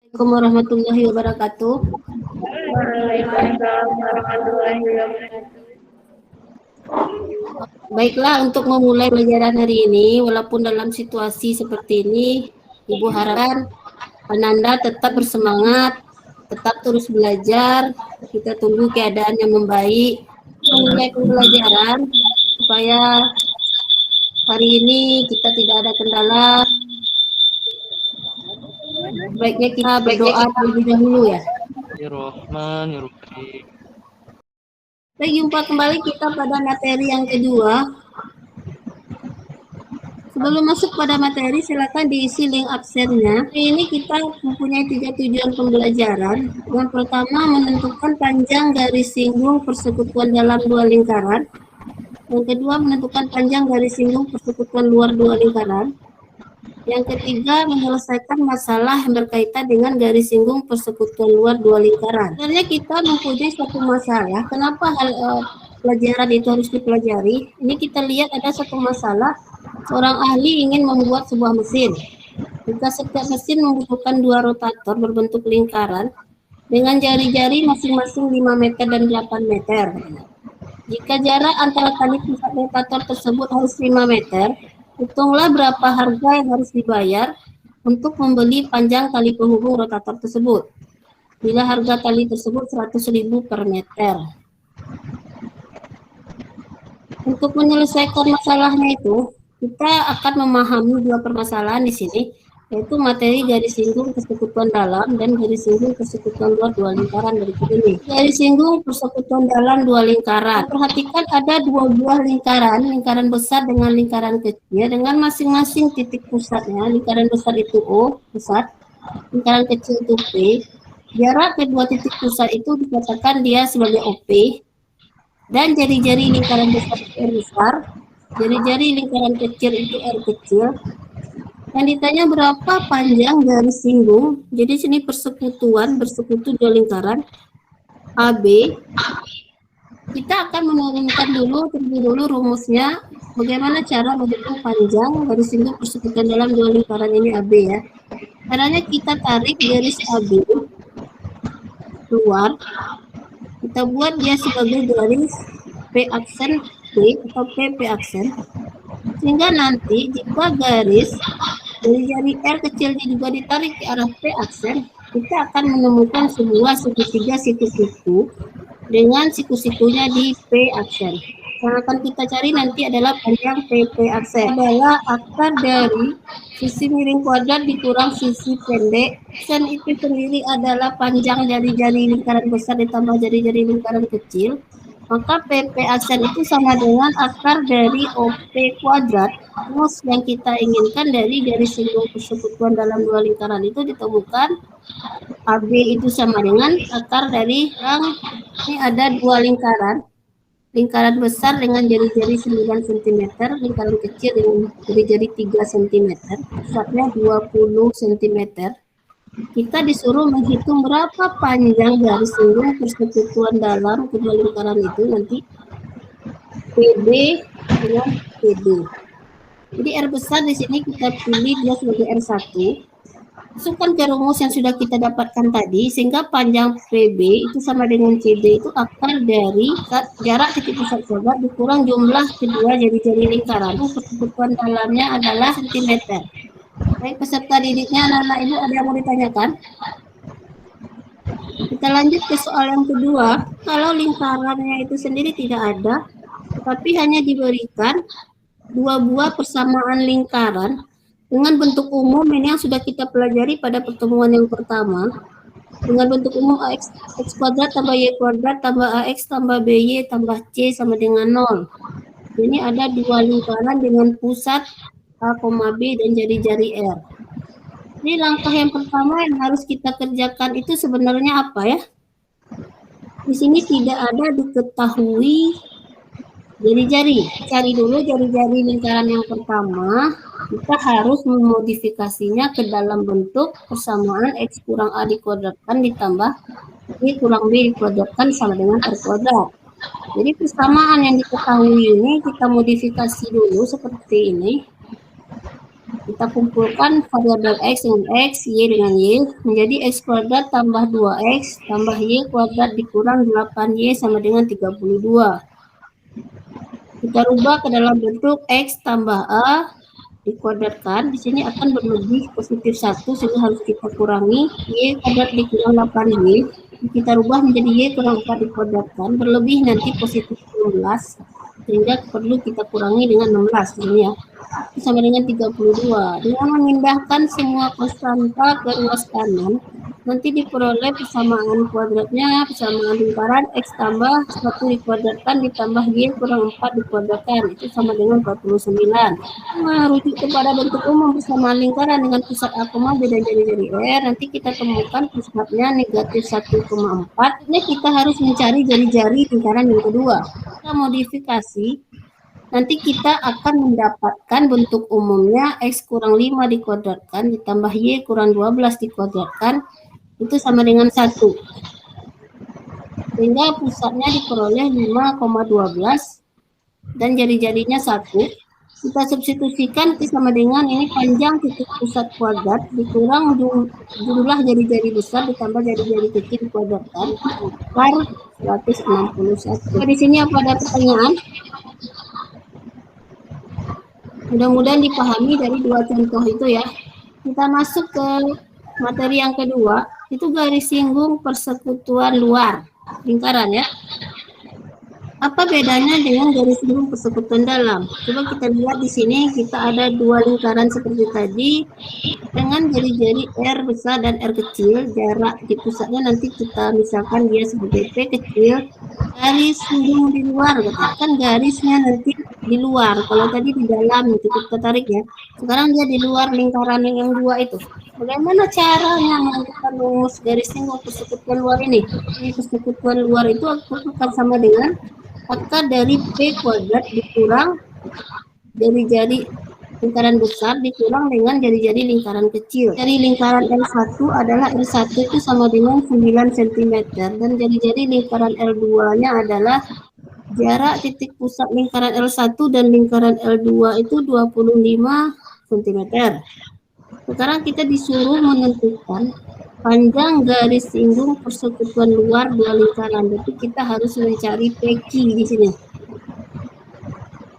Assalamualaikum warahmatullahi wabarakatuh. Waalaikumsalam warahmatullahi wabarakatuh. Baiklah, untuk memulai pelajaran hari ini, walaupun dalam situasi seperti ini, Ibu harapkan Ananda tetap bersemangat, tetap terus belajar, kita tunggu keadaan yang membaik, memulai pembelajaran supaya hari ini kita tidak ada kendala. Baiknya kita berdoa terlebih dahulu ya. Bismillahirrahmanirrahim. Baik, jumpa kembali kita pada materi yang kedua. Sebelum masuk pada materi, silakan diisi link absennya. Ini kita mempunyai 3 tujuan pembelajaran. Yang pertama, menentukan panjang garis singgung persekutuan dalam 2 lingkaran. Yang kedua, menentukan panjang garis singgung persekutuan luar 2 lingkaran. Yang ketiga, menyelesaikan masalah yang berkaitan dengan garis singgung persekutuan luar 2 lingkaran. Sebenarnya kita mempunyai satu masalah. Kenapa pelajaran itu harus dipelajari? Ini kita lihat ada satu masalah. Seorang ahli ingin membuat sebuah mesin. Jika setiap mesin membutuhkan 2 rotator berbentuk lingkaran dengan jari-jari masing-masing 5 meter dan 8 meter. Jika jarak antara tali pusat rotator tersebut harus 5 meter, hitunglah berapa harga yang harus dibayar untuk membeli panjang tali penghubung rotator tersebut. Bila harga tali tersebut 100.000 per meter. Untuk menyelesaikan masalahnya itu, kita akan memahami 2 permasalahan di sini, yaitu materi garis singgung persekutuan dalam dan garis singgung persekutuan luar 2 lingkaran berikut ini. Garis singgung persekutuan dalam 2 lingkaran. Perhatikan ada 2 buah lingkaran besar dengan lingkaran kecil dengan masing-masing titik pusatnya. Lingkaran besar itu O, pusat, lingkaran kecil itu P. Jarak kedua titik pusat itu dikatakan dia sebagai OP. Dan jari-jari lingkaran besar itu R besar, jari-jari lingkaran kecil itu R kecil. Yang ditanya berapa panjang garis singgung. Jadi sini bersekutu 2 lingkaran AB. Kita akan menurunkan terlebih dulu rumusnya. Bagaimana cara menghitung panjang garis singgung persekutuan dalam 2 lingkaran ini AB ya. Caranya kita tarik garis AB keluar. Kita buat dia sebagai garis P aksen P atau P aksen. Sehingga nanti jika garis dari jari R kecilnya juga ditarik ke arah P aksen, kita akan menemukan sebuah segitiga siku-siku dengan siku-sikunya di P aksen. Yang akan kita cari nanti adalah panjang PP aksen. Adalah akar dari sisi miring kuadrat dikurang sisi pendek. Aksen itu sendiri adalah panjang dari jari lingkaran besar ditambah jari-jari lingkaran kecil. Maka PP aksen itu sama dengan akar dari OP kuadrat. Rumus yang kita inginkan dari garis singgung persekutuan dalam 2 lingkaran itu ditemukan. AB itu sama dengan akar dari yang ini ada 2 lingkaran. Lingkaran besar dengan jari-jari 9 cm, lingkaran kecil dengan jari-jari 3 cm, pusatnya 20 cm. Kita disuruh menghitung berapa panjang garis singgung persekutuan dalam kedua lingkaran itu nanti PB dengan PD. Jadi R besar di sini kita pilih dia sebagai R1. Masukkan ke rumus yang sudah kita dapatkan tadi, sehingga panjang PB itu sama dengan CD itu akar dari jarak titik pusat coba dikurang jumlah kedua jari-jari lingkaran. Persekutuan dalamnya adalah cm. Baik peserta didiknya, anak-anak ibu ada yang mau ditanyakan? Kita lanjut ke soal yang kedua. Kalau lingkarannya itu sendiri tidak ada, tetapi hanya diberikan 2 buah persamaan lingkaran dengan bentuk umum ini yang sudah kita pelajari pada pertemuan yang pertama. Dengan bentuk umum AX kuadrat tambah Y kuadrat tambah AX tambah BY tambah C sama dengan 0. Ini ada 2 lingkaran dengan pusat A, B dan jari-jari R. Jadi langkah yang pertama yang harus kita kerjakan itu sebenarnya apa ya? Di sini tidak ada diketahui jari-jari. Cari dulu jari-jari lingkaran yang pertama. Kita harus memodifikasinya ke dalam bentuk persamaan X kurang A dikuadratkan ditambah Y kurang B dikuadratkan sama dengan R kuadrat. Jadi persamaan yang diketahui ini kita modifikasi dulu seperti ini. kita kumpulkan variabel X dengan X, Y dengan Y, menjadi X kuadrat tambah 2X tambah Y kuadrat dikurang 8Y sama dengan 32. Kita rubah ke dalam bentuk X tambah A dikuadratkan, di sini akan berlebih positif 1, sehingga harus kita kurangi. Y kuadrat dikurang 8Y, kita rubah menjadi Y kurang 4 dikuadratkan, berlebih nanti positif 16, sehingga perlu kita kurangi dengan 16 di sini ya. Itu sama dengan 32. Dengan memindahkan semua konstanta ke ruas kanan, nanti diperoleh persamaan kuadratnya, persamaan lingkaran X tambah 1 dikuadratkan ditambah Y kurang 4 dikuadratkan, itu sama dengan 49. Merujuk kepada bentuk umum persamaan lingkaran dengan pusat A, B dan jari-jari R, nanti kita temukan pusatnya negatif 1,4. Ini kita harus mencari jari-jari lingkaran yang kedua. Kita modifikasi, nanti kita akan mendapatkan bentuk umumnya X kurang 5 dikuadratkan ditambah Y kurang 12 dikuadratkan, itu sama dengan 1. Sehingga pusatnya diperoleh 5,12 dan jari-jarinya 1. Kita substitusikan itu sama dengan ini panjang titik pusat kuadrat dikurang jumlah jari-jari besar ditambah jari-jari kecil dikuadratkan per 161. Di sini apa ada pertanyaan? Mudah-mudahan dipahami dari dua contoh itu ya. Kita masuk ke materi yang kedua, itu garis singgung persekutuan luar lingkaran ya. Apa bedanya dengan garis singgung persekutuan dalam? Coba kita lihat di sini, kita ada dua lingkaran seperti tadi dengan jari-jari R besar dan R kecil. Jarak di pusatnya nanti kita misalkan dia sebagai P kecil. Garis singgung di luar, kan garisnya nanti di luar. Kalau tadi di dalam itu kita tarik ya. Sekarang dia di luar lingkaran yang dua itu. Bagaimana caranya menentukan rumus garis singgung persekutuan luar ini? Ini persekutuan luar itu akan sama dengan akar dari P kuadrat dikurang jari-jari lingkaran besar dikurang dengan jari-jari lingkaran kecil. Jari lingkaran L1 adalah L1 itu sama dengan 9 cm dan jari-jari lingkaran L2-nya adalah jarak titik pusat lingkaran L1 dan lingkaran L2 itu 25 cm. Sekarang kita disuruh menentukan panjang garis singgung persekutuan luar dua lingkaran. Jadi kita harus mencari PQ di sini.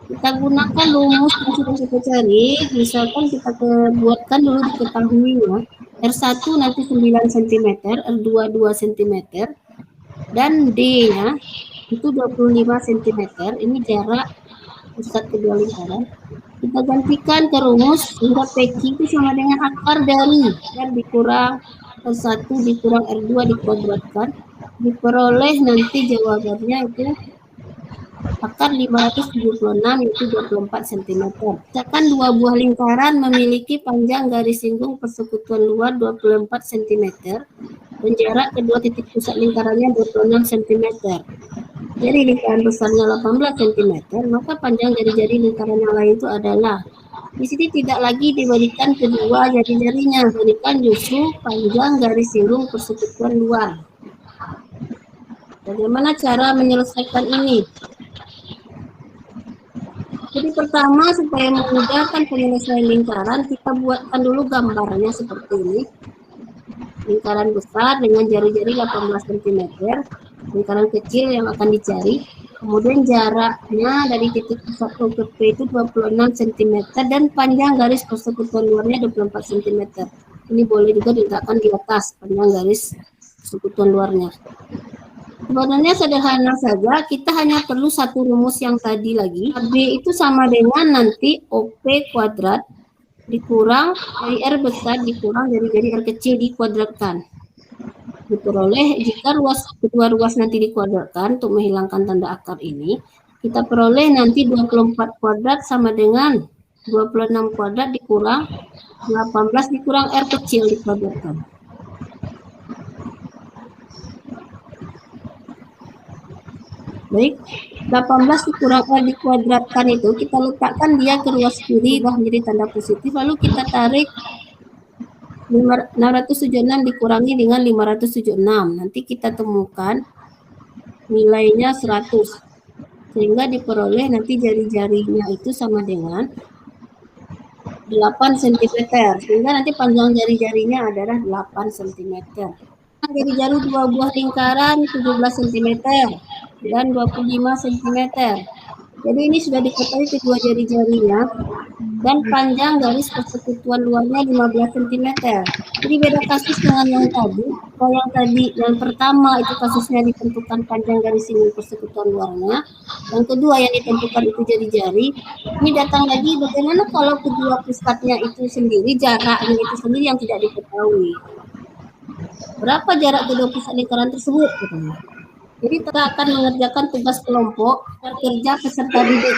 Kita gunakan rumus yang sudah kita cari. Misalkan kita buatkan dulu diketahuinya. R1 nanti 9 cm, R2 2 cm, dan D-nya itu 25 cm. Ini jarak pusat kedua lingkaran. Kita gantikan ke rumus sehingga PQ itu sama dengan akar dari R dikurang R1 dikurang R2 dikuadratkan, diperoleh nanti jawabannya itu akar 576 yaitu 24 cm. Misalkan dua buah lingkaran memiliki panjang garis singgung persekutuan luar 24 cm dan jarak kedua titik pusat lingkarannya 26 cm. Jadi lingkaran besarnya 18 cm, maka panjang jari-jari lingkaran yang lain itu adalah, di sini tidak lagi diberikan kedua jari-jarinya, diberikan justru panjang garis singgung persekutuan luar. Bagaimana cara menyelesaikan ini? Jadi pertama, supaya memudahkan penyelesaian lingkaran, kita buatkan dulu gambarnya seperti ini. Lingkaran besar dengan jari-jari 18 cm, lingkaran kecil yang akan dicari, kemudian jaraknya dari titik pusat ke P itu 26 cm dan panjang garis persekutuan luarnya 24 cm. Ini boleh juga diletakkan di atas panjang garis persekutuan luarnya. Sebenarnya sederhana saja, kita hanya perlu satu rumus yang tadi lagi. B itu sama dengan nanti OP kuadrat dikurang dari R besar dikurang dari R kecil dikuadratkan. Diperoleh jika kedua ruas nanti dikuadratkan untuk menghilangkan tanda akar ini, kita peroleh nanti 24 kuadrat sama dengan 26 kuadrat dikurang 18 dikurang R kecil dikuadratkan. Baik, 18 dikurang R dikuadratkan itu kita letakkan dia ke ruas kiri, menjadi tanda positif, lalu kita tarik 676 dikurangi dengan 576. Nanti kita temukan nilainya 100. Sehingga diperoleh nanti jari-jarinya itu sama dengan 8 cm, sehingga nanti panjang jari-jarinya adalah 8 cm. Jari-jari dua buah lingkaran 17 cm dan 25 cm. Jadi ini sudah diketahui kedua jari-jarinya dan panjang garis persekutuan luarnya 15 cm. Jadi beda kasus dengan yang tadi. Kalau yang pertama itu kasusnya ditentukan panjang garis singgung persekutuan luarnya. Yang kedua yang ditentukan itu jari-jari. Ini datang lagi bagaimana kalau kedua pusatnya itu sendiri, jaraknya itu sendiri yang tidak diketahui. Berapa jarak kedua pusat lingkaran tersebut? Jadi kita akan mengerjakan tugas kelompok kerja peserta didik.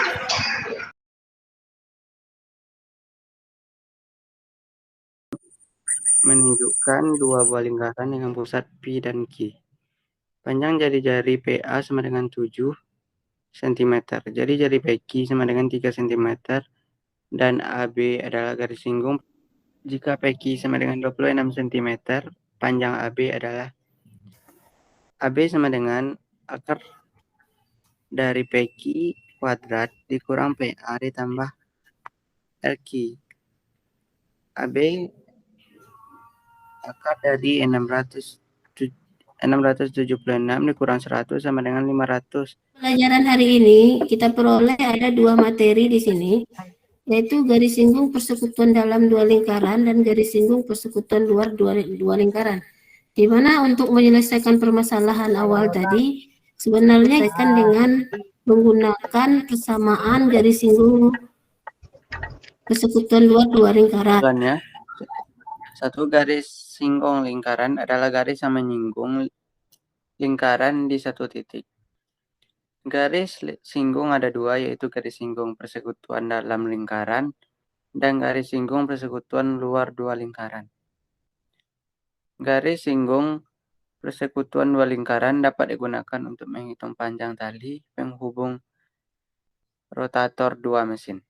Menunjukkan dua buah lingkaran dengan pusat P dan Q. Panjang jari-jari PA sama dengan 7 cm. Jadi jari PQ sama dengan 3 cm dan AB adalah garis singgung. Jika PQ sama dengan 26 cm, panjang AB adalah AB sama dengan akar dari PQ kuadrat dikurang PA ditambah LQ. AB akar dari 676 dikurang 100 sama dengan 500. Pelajaran hari ini kita peroleh ada dua materi di sini, yaitu garis singgung persekutuan dalam dua lingkaran dan garis singgung persekutuan luar dua lingkaran. Di mana untuk menyelesaikan permasalahan awal tadi, sebenarnya akan dengan menggunakan persamaan garis singgung persekutuan luar dua lingkaran. Satu garis singgung lingkaran adalah garis yang menyinggung lingkaran di satu titik. Garis singgung ada dua, yaitu garis singgung persekutuan dalam lingkaran dan garis singgung persekutuan luar dua lingkaran. Garis singgung persekutuan dua lingkaran dapat digunakan untuk menghitung panjang tali penghubung rotator dua mesin.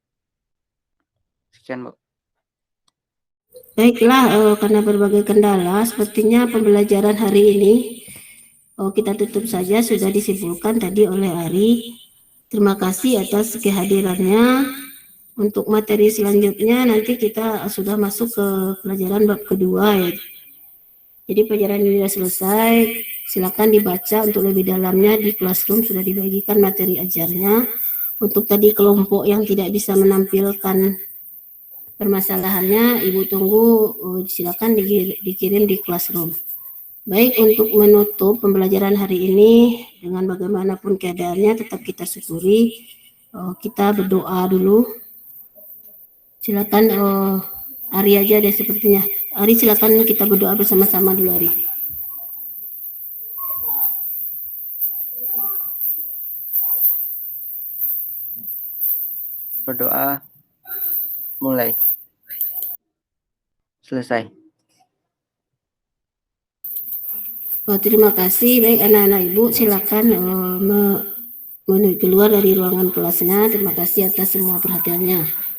Sekian, Bu. Baiklah, karena berbagai kendala, sepertinya pembelajaran hari ini kita tutup saja, sudah disimpulkan tadi oleh Ari. Terima kasih atas kehadirannya. Untuk materi selanjutnya nanti kita sudah masuk ke pelajaran bab kedua ya. Jadi pelajaran ini sudah selesai. Silakan dibaca untuk lebih dalamnya di Classroom, sudah dibagikan materi ajarnya. Untuk tadi kelompok yang tidak bisa menampilkan permasalahannya, Ibu tunggu, silakan dikirim di Classroom. Baik, untuk menutup pembelajaran hari ini, dengan bagaimanapun keadaannya tetap kita syukuri. Kita berdoa dulu. Silakan Ari aja deh sepertinya. Ari silakan kita berdoa bersama-sama dulu, Ari. Berdoa mulai. Selesai. Terima kasih. Baik, anak-anak Ibu silakan keluar dari ruangan kelasnya. Terima kasih atas semua perhatiannya.